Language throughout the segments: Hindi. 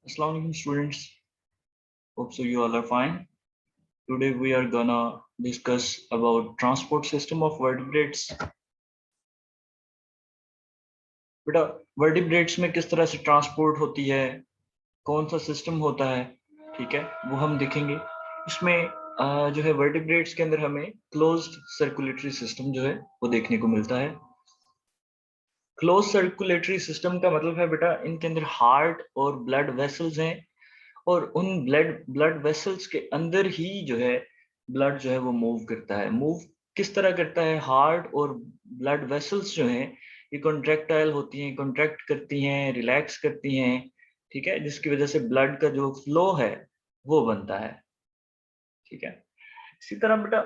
Assalamu alaikum students. Hope so you all are fine. Today we are gonna discuss about transport system of vertebrates. बेटा वर्टिब्रेट्स में किस तरह से ट्रांसपोर्ट होती है, कौन सा सिस्टम होता है, ठीक है, वो हम देखेंगे। इसमें जो है वर्टिब्रेट्स के अंदर हमें क्लोज्ड सर्कुलेटरी सिस्टम जो है वो देखने को मिलता है। क्लोज सर्कुलेटरी सिस्टम का मतलब है बेटा इनके अंदर हार्ट और ब्लड वेसल्स हैं और उन ब्लड वेसल्स के अंदर ही जो है ब्लड जो है वो मूव करता है। मूव किस तरह करता है? हार्ट और ब्लड वेसल्स जो हैं ये कॉन्ट्रैक्टाइल होती हैं, कॉन्ट्रैक्ट करती हैं, रिलैक्स करती हैं, ठीक है, जिसकी वजह से ब्लड का जो फ्लो है वो बनता है, ठीक है। इसी तरह बेटा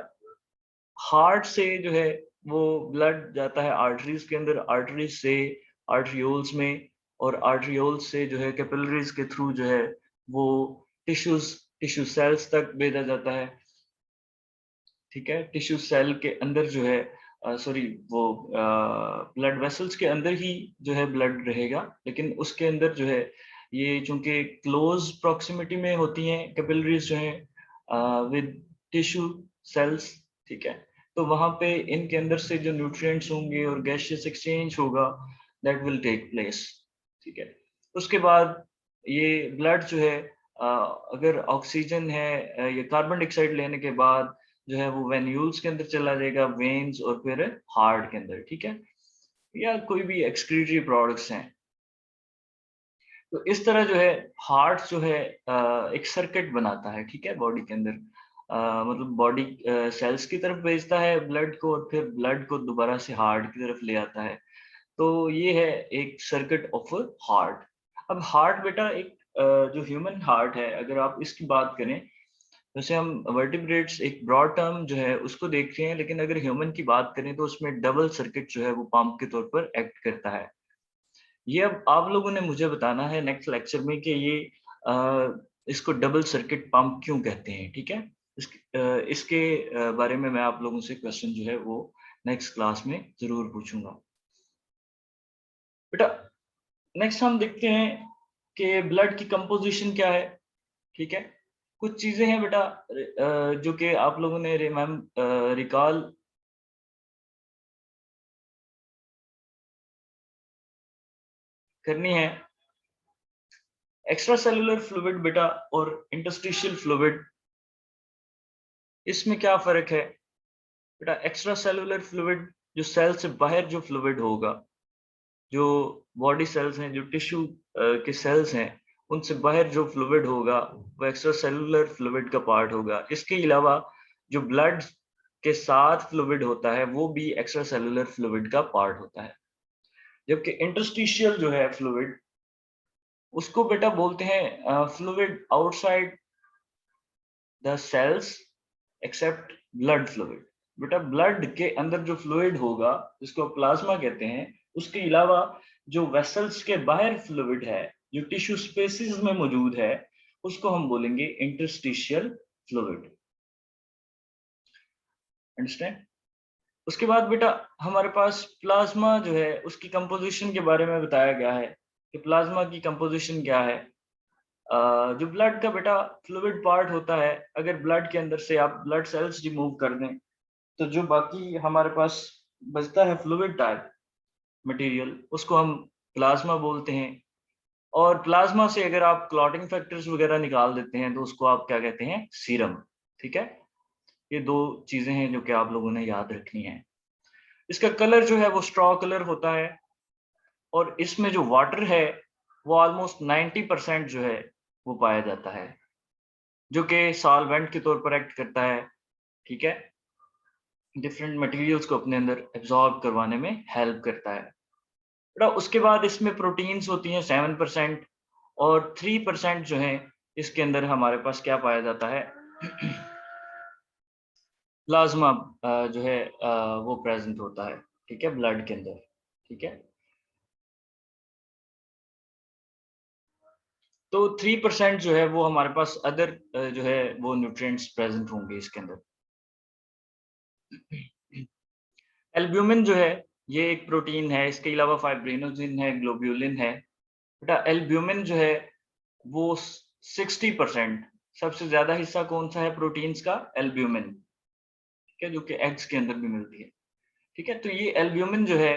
हार्ट से जो है वो ब्लड जाता है आर्टरीज के अंदर, आर्टरीज से आर्टरियोल्स में, और आर्टरियोल्स से जो है कैपिलरीज के थ्रू जो है वो टिश्यू सेल्स तक भेजा जाता है, ठीक है। टिश्यू सेल के अंदर जो है सॉरी वो ब्लड वेसल्स के अंदर ही जो है ब्लड रहेगा, लेकिन उसके अंदर जो है ये चूंकि क्लोज प्रॉक्सिमिटी में होती हैं कैपिलरीज जो है विद टिश्यू सेल्स, ठीक है, तो वहां पे इनके अंदर से जो न्यूट्रिएंट्स होंगे और गैसियस एक्सचेंज होगा दैट विल टेक प्लेस, ठीक है। उसके बाद ये ब्लड जो है अगर ऑक्सीजन है या कार्बन डाइऑक्साइड लेने के बाद जो है वो वेन्यूल्स के अंदर चला जाएगा, वेन्स और फिर हार्ट के अंदर, ठीक है, या कोई भी एक्सक्रीटरी प्रोडक्ट्स हैं। तो इस तरह जो है हार्ट जो है एक सर्किट बनाता है, ठीक है, बॉडी के अंदर, मतलब बॉडी सेल्स की तरफ भेजता है ब्लड को और फिर ब्लड को दोबारा से हार्ट की तरफ ले आता है। तो ये है एक सर्किट ऑफ हार्ट। अब हार्ट बेटा एक जो ह्यूमन हार्ट है, अगर आप इसकी बात करें, वैसे हम वर्टिब्रेट्स एक ब्रॉड टर्म जो है उसको देख रहे हैं, लेकिन अगर ह्यूमन की बात करें तो उसमें डबल सर्किट जो है वो पंप के तौर पर एक्ट करता है। ये अब आप लोगों ने मुझे बताना है नेक्स्ट लेक्चर में कि ये इसको डबल सर्किट पंप क्यों कहते हैं, ठीक है। इसके बारे में मैं आप लोगों से क्वेश्चन जो है वो नेक्स्ट क्लास में जरूर पूछूंगा। बेटा नेक्स्ट हम देखते हैं कि ब्लड की कंपोजिशन क्या है, ठीक है। कुछ चीजें हैं बेटा जो कि आप लोगों ने रिकॉल करनी है। एक्स्ट्रा सेलुलर फ्लूइड बेटा और इंटरस्टिशियल फ्लूइड, इसमें क्या फर्क है बेटा? एक्स्ट्रा सेलुलर फ्लूइड जो सेल से बाहर जो फ्लूइड होगा, जो बॉडी सेल्स हैं, जो टिश्यू के सेल्स हैं, उनसे बाहर जो फ्लूइड होगा वो एक्स्ट्रा सेलुलर फ्लूइड का पार्ट होगा। इसके अलावा जो ब्लड के साथ फ्लूइड होता है वो भी एक्स्ट्रा सेलुलर फ्लूइड का पार्ट होता है। जबकि इंटरस्टिशियल जो है फ्लूइड, उसको बेटा बोलते हैं fluid outside the cells except blood fluid. बेटा ब्लड के अंदर जो फ्लूइड होगा जिसको प्लाज्मा कहते हैं, उसके अलावा जो वेसल्स के बाहर फ्लूइड है, जो टिश्यू स्पेसिस में मौजूद है, उसको हम बोलेंगे इंटरस्टिशियल फ्लूइड। अंडरस्टैंड? उसके बाद बेटा हमारे पास प्लाज्मा जो है उसकी कंपोजिशन के बारे में बताया गया है कि प्लाज्मा की कंपोजिशन क्या है। जो ब्लड का बेटा फ्लूइड पार्ट होता है, अगर ब्लड के अंदर से आप ब्लड सेल्स रिमूव कर दें तो जो बाकी हमारे पास बचता है फ्लूइड टाइप मटेरियल, उसको हम प्लाज्मा बोलते हैं। और प्लाज्मा से अगर आप क्लॉटिंग फैक्टर्स वगैरह निकाल देते हैं तो उसको आप क्या कहते हैं? सीरम, ठीक है। ये दो चीजें हैं जो कि आप लोगों ने याद रखनी है। इसका कलर जो है वो स्ट्रॉ कलर होता है और इसमें जो वाटर है वो ऑलमोस्ट 90% जो है वो पाया जाता है, जो कि सॉल्वेंट के तौर पर एक्ट करता है, ठीक है, डिफरेंट मटेरियल्स को अपने अंदर एब्जॉर्ब करवाने में हेल्प करता है। बेटा उसके बाद इसमें प्रोटीन्स होती हैं 7%, और 3% जो है इसके अंदर हमारे पास क्या पाया जाता है? प्लाज्मा जो है वो प्रेजेंट होता है, ठीक है, ब्लड के अंदर, ठीक है। तो 3% जो है वो हमारे पास अदर जो है वो न्यूट्रिएंट्स प्रेजेंट होंगे इसके अंदर। एल्ब्यूमिन जो है ये एक प्रोटीन है, इसके अलावा फाइब्रिनोजिन है, ग्लोब्यूलिन है। बेटा एल्ब्यूमिन जो है वो 60%, सबसे ज्यादा हिस्सा कौन सा है प्रोटीन्स का? एल्ब्यूमिन, ठीक है, जो कि एग्स के अंदर भी मिलती है, ठीक है। तो ये एल्ब्यूमिन जो है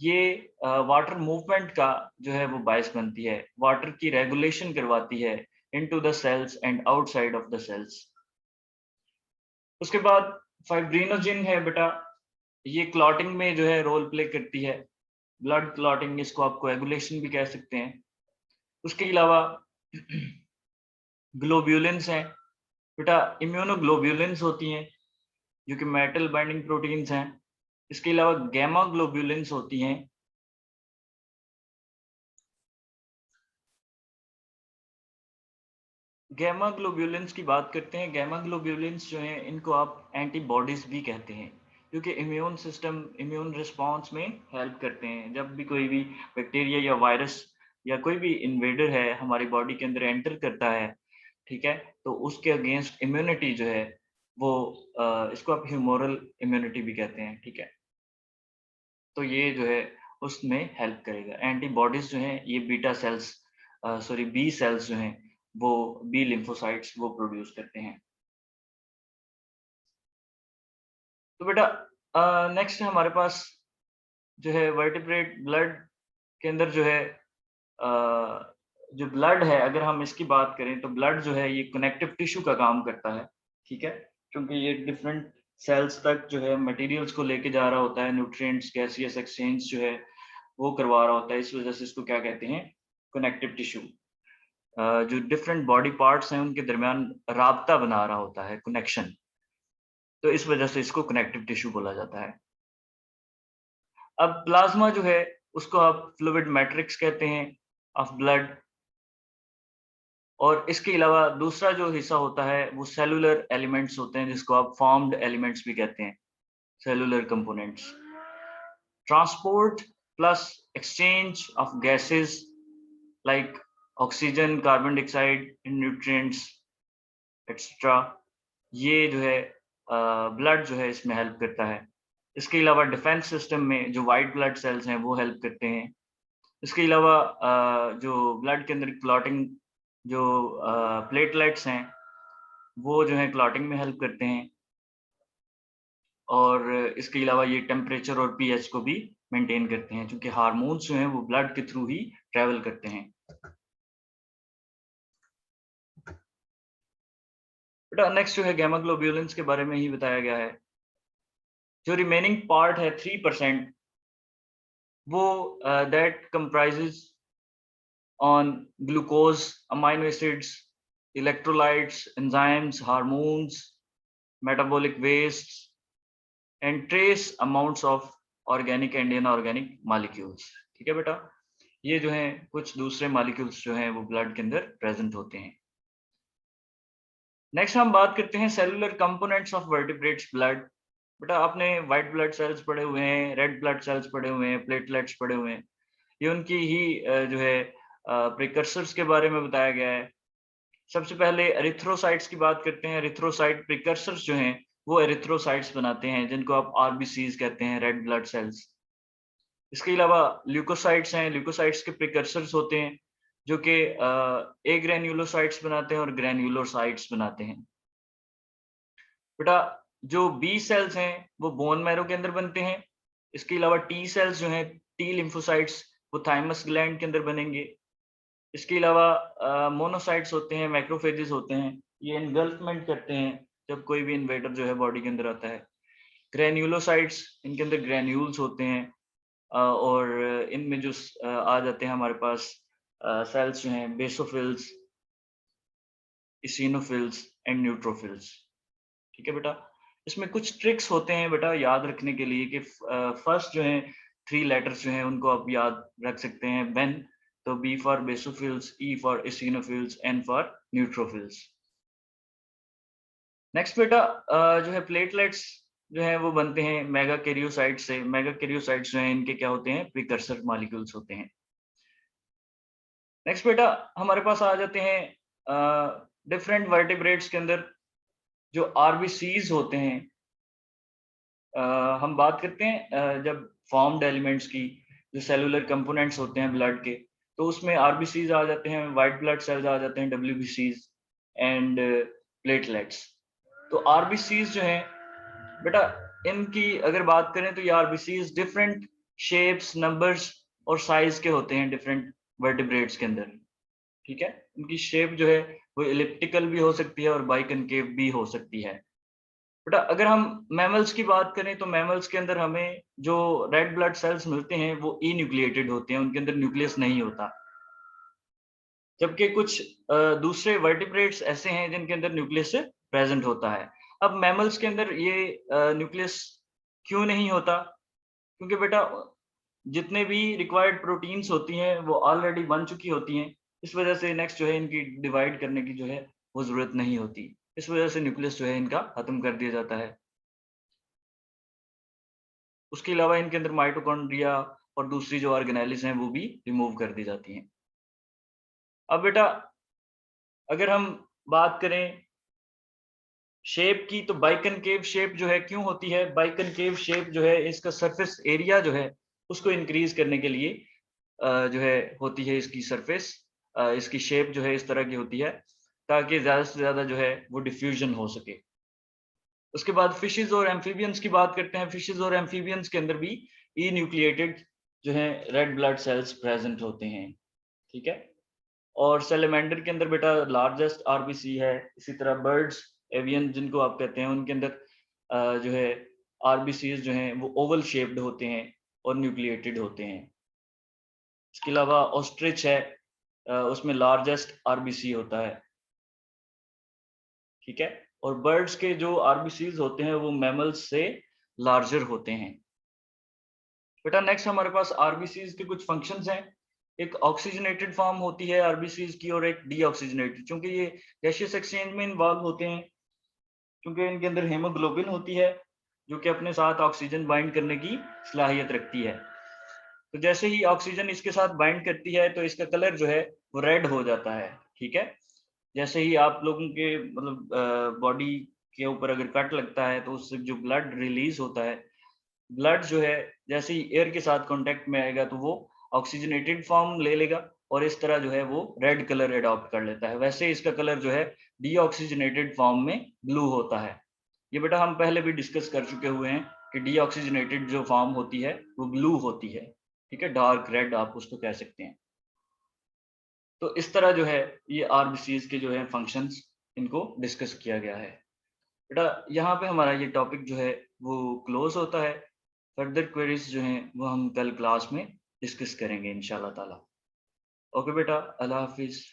ये वाटर मूवमेंट का जो है वो बायस बनती है, वाटर की रेगुलेशन करवाती है into the cells and outside of the cells. उसके बाद फाइब्रिनोजिन है बेटा, ये क्लॉटिंग में जो है रोल प्ले करती है, ब्लड क्लॉटिंग, इसको आप कोएगुलेशन भी कह सकते हैं। उसके अलावा ग्लोब्यूलिन्स हैं बेटा, इम्यूनोग्लोब्यूलिन्स होती हैं जो कि मेटल बाइंडिंग प्रोटीन्स हैं। इसके अलावा गैमा ग्लोब्यूलिन्स होती हैं। गैमा ग्लोब्यूलिन्स की बात करते हैं। गैमा ग्लोब्यूलिन्स जो हैं इनको आप एंटीबॉडीज भी कहते हैं, क्योंकि इम्यून सिस्टम, इम्यून रिस्पॉन्स में हेल्प करते हैं। जब भी कोई भी बैक्टीरिया या वायरस या कोई भी इन्वेडर है हमारी बॉडी के अंदर एंटर करता है, ठीक है, तो उसके अगेंस्ट इम्यूनिटी जो है वो इसको आप ह्यूमोरल इम्यूनिटी भी कहते हैं, ठीक है। तो ये जो है उसमें हेल्प करेगा। एंटीबॉडीज जो हैं ये beta cells, sorry B cells जो हैं वो बी लिम्फोसाइट्स वो प्रोड्यूस करते हैं। तो बेटा नेक्स्ट है हमारे पास जो है वर्टिब्रेट ब्लड के अंदर जो है जो ब्लड है, अगर हम इसकी बात करें तो ब्लड जो है ये कनेक्टिव टिश्यू का काम करता है, ठीक है, क्योंकि ये डिफरेंट सेल्स तक जो है मटेरियल्स को लेके जा रहा होता है, न्यूट्रिएंट्स गैसियस एक्सचेंज जो है वो करवा रहा होता है। इस वजह से इसको क्या कहते हैं? Connective tissue. जो डिफरेंट बॉडी पार्ट्स हैं उनके दरमियान राबता बना रहा होता है, कनेक्शन, तो इस वजह से इसको कनेक्टिव टिश्यू बोला जाता है। अब प्लाज्मा जो है उसको आप फ्लूइड मैट्रिक्स कहते हैं ऑफ ब्लड। और इसके अलावा दूसरा जो हिस्सा होता है वो सेलुलर एलिमेंट्स होते हैं, जिसको आप फॉर्म्ड एलिमेंट्स भी कहते हैं, cellular components. Transport plus exchange of gases like oxygen, carbon dioxide, nutrients etcetera, ये जो है ब्लड जो है इसमें हेल्प करता है। इसके अलावा डिफेंस सिस्टम में जो वाइट ब्लड सेल्स हैं वो हेल्प करते हैं। इसके अलावा जो ब्लड के अंदर क्लॉटिंग, जो प्लेटलेट्स हैं वो जो है क्लॉटिंग में हेल्प करते हैं। और इसके अलावा ये टेम्परेचर और पीएच को भी मेंटेन करते हैं, क्योंकि हार्मोन्स जो हैं वो ब्लड के थ्रू ही ट्रेवल करते हैं। बेटा नेक्स्ट जो है गैमा ग्लोब्यूलिन्स के बारे में ही बताया गया है। जो रिमेनिंग पार्ट है 3%, वो that comprises on glucose, amino acids, electrolytes, enzymes, hormones, metabolic waste and trace amounts of organic and inorganic molecules, ठीक है बेटा। ये जो है कुछ दूसरे मॉलिक्यूल्स जो हैं वो ब्लड के अंदर प्रेजेंट होते हैं। नेक्स्ट हम बात करते हैं cellular components of vertebrates blood. बेटा आपने व्हाइट ब्लड सेल्स पढ़े हुए हैं, रेड ब्लड सेल्स पढ़े हुए हैं, प्लेटलेट्स पढ़े हुए हैं, ये उनकी ही जो है प्रिकर्सर्स के बारे में बताया गया है। सबसे पहले एरिथ्रोसाइट्स की बात करते हैं। एरिथ्रोसाइट प्रिकर्सर्स जो हैं वो एरिथ्रोसाइट्स बनाते हैं, जिनको आप आरबीसीज कहते हैं, रेड ब्लड सेल्स। इसके अलावा ल्यूकोसाइट्स हैं, ल्यूकोसाइट्स के प्रिकर्सर्स होते हैं जो कि ए ग्रेन्युलोसाइट्स बनाते हैं और ग्रेन्युलोसाइट्स बनाते हैं। बेटा जो बी सेल्स हैं वो बोन मैरो के अंदर बनते हैं। इसके अलावा टी सेल्स जो हैं, टी लिम्फोसाइट्स, वो थाइमस ग्लैंड के अंदर बनेंगे। इसके अलावा मोनोसाइट्स होते हैं, मैक्रोफेजेस होते हैं, ये इनगल्फमेंट करते हैं जब कोई भी इन्वेडर जो है बॉडी के अंदर आता है। ग्रेन्युलोसाइट्स, इनके अंदर ग्रेन्यूल्स होते हैं और इनमें जो आ जाते हैं हमारे पास सेल्स जो हैं, बेसोफिल्स, इसिनोफिल्स एंड न्यूट्रोफिल्स, ठीक है बेटा। इसमें कुछ ट्रिक्स होते हैं बेटा याद रखने के लिए कि फर्स्ट जो है 3 लेटर्स जो हैं उनको आप याद रख सकते हैं, बेन, तो B for basophils, E for eosinophils, N for neutrophils. Next बेटा जो है प्लेटलेट्स जो है वो बनते हैं मेगा कैरियोसाइट्स से। मेगा कैरियोसाइट्स जो हैं इनके क्या होते हैं? प्रिकर्सर मॉलिक्यूल्स होते हैं। नेक्स्ट बेटा हमारे पास आ जाते हैं डिफरेंट वर्टिब्रेट्स के अंदर जो आरबीसीज होते हैं। हम बात करते हैं जब फॉर्म्ड एलिमेंट्स की, जो सेलुलर कंपोनेंट्स होते हैं ब्लड के, तो उसमें आरबीसीज आ जाते हैं, व्हाइट ब्लड सेल्स आ जाते हैं, डब्ल्यूबीसीज एंड प्लेटलेट्स। तो आरबीसीज जो हैं बेटा, इनकी अगर बात करें तो ये आरबीसीज डिफरेंट शेप्स, नंबर्स और साइज के होते हैं डिफरेंट वर्टिब्रेट्स के अंदर, ठीक है। इनकी शेप जो है वो एलिप्टिकल भी हो सकती है और बाइकनकेव भी हो सकती है। बेटा अगर हम मैमल्स की बात करें तो मैमल्स के अंदर हमें जो रेड ब्लड सेल्स मिलते हैं वो ई न्यूक्लिएटेड होते हैं, उनके अंदर न्यूक्लियस नहीं होता। जबकि कुछ दूसरे वर्टिब्रेट्स ऐसे हैं जिनके अंदर न्यूक्लियस प्रेजेंट होता है। अब मैमल्स के अंदर ये न्यूक्लियस क्यों नहीं होता? क्योंकि बेटा जितने भी रिक्वायर्ड प्रोटीन्स होती हैं वो ऑलरेडी बन चुकी होती हैं। इस वजह से नेक्स्ट जो है इनकी डिवाइड करने की जो है वो ज़रूरत नहीं होती। इस वजह से न्यूक्लियस जो है इनका खत्म कर दिया जाता है। उसके अलावा इनके अंदर माइटोकॉन्ड्रिया और दूसरी जो ऑर्गेनेलिस हैं वो भी रिमूव कर दी जाती हैं। अब बेटा अगर हम बात करें शेप की, तो बाइकनकेव शेप जो है क्यों होती है? बाइकनकेव शेप जो है इसका सरफेस एरिया जो है उसको इंक्रीज करने के लिए जो है होती है इसकी सरफेस, इसकी शेप जो है इस तरह की होती है ताकि ज़्यादा से ज़्यादा जो है वो डिफ्यूजन हो सके। उसके बाद फिशेस और एम्फीबियंस की बात करते हैं। फिशेस और एम्फीबियंस के अंदर भी ई न्यूक्लिएटेड जो है रेड ब्लड सेल्स प्रेजेंट होते हैं, ठीक है। और सैलेमेंडर के अंदर बेटा लार्जेस्ट आरबीसी है। इसी तरह बर्ड्स, एवियन जिनको आप कहते हैं, उनके अंदर जो है आरबीसीज जो हैं वो ओवल शेप्ड होते हैं और न्यूक्लिएटेड होते हैं। इसके अलावा ऑस्ट्रिच है, उसमें लार्जेस्ट आरबीसी होता है, ठीक है। और बर्ड्स के जो आरबीसीज होते हैं वो मैमल्स से लार्जर होते हैं। बेटा नेक्स्ट हमारे पास आरबीसीज के कुछ फंक्शंस हैं। एक ऑक्सीजनेटेड फॉर्म होती है आरबीसीज की और एक डीऑक्सीजनेटेड। चूंकि ये गैसियस एक्सचेंज में इन्वॉल्व होते हैं, क्योंकि इनके अंदर हेमोग्लोबिन होती है जो कि अपने साथ ऑक्सीजन बाइंड करने की सलाहियत रखती है। तो जैसे ही ऑक्सीजन इसके साथ बाइंड करती है तो इसका कलर जो है वो रेड हो जाता है, ठीक है। जैसे ही आप लोगों के मतलब बॉडी के ऊपर अगर कट लगता है तो उससे जो ब्लड रिलीज होता है, ब्लड जो है जैसे ही एयर के साथ कांटेक्ट में आएगा तो वो ऑक्सीजनेटेड फॉर्म ले लेगा और इस तरह जो है वो रेड कलर एडॉप्ट कर लेता है। वैसे इसका कलर जो है डीऑक्सीजनेटेड फॉर्म में ब्लू होता है। ये बेटा हम पहले भी डिस्कस कर चुके हुए हैं कि डीऑक्सीजनेटेड जो फॉर्म होती है वो ब्लू होती है, ठीक है, डार्क रेड आप उसको कह सकते हैं। तो इस तरह जो है ये आरबीसीज के जो है फंक्शंस, इनको डिस्कस किया गया है। बेटा यहाँ पे हमारा ये टॉपिक जो है वो क्लोज होता है। फर्दर क्वेरीज जो हैं वो हम कल क्लास में डिस्कस करेंगे इंशाल्लाह ताला। ओके बेटा, अल्लाह हाफिज।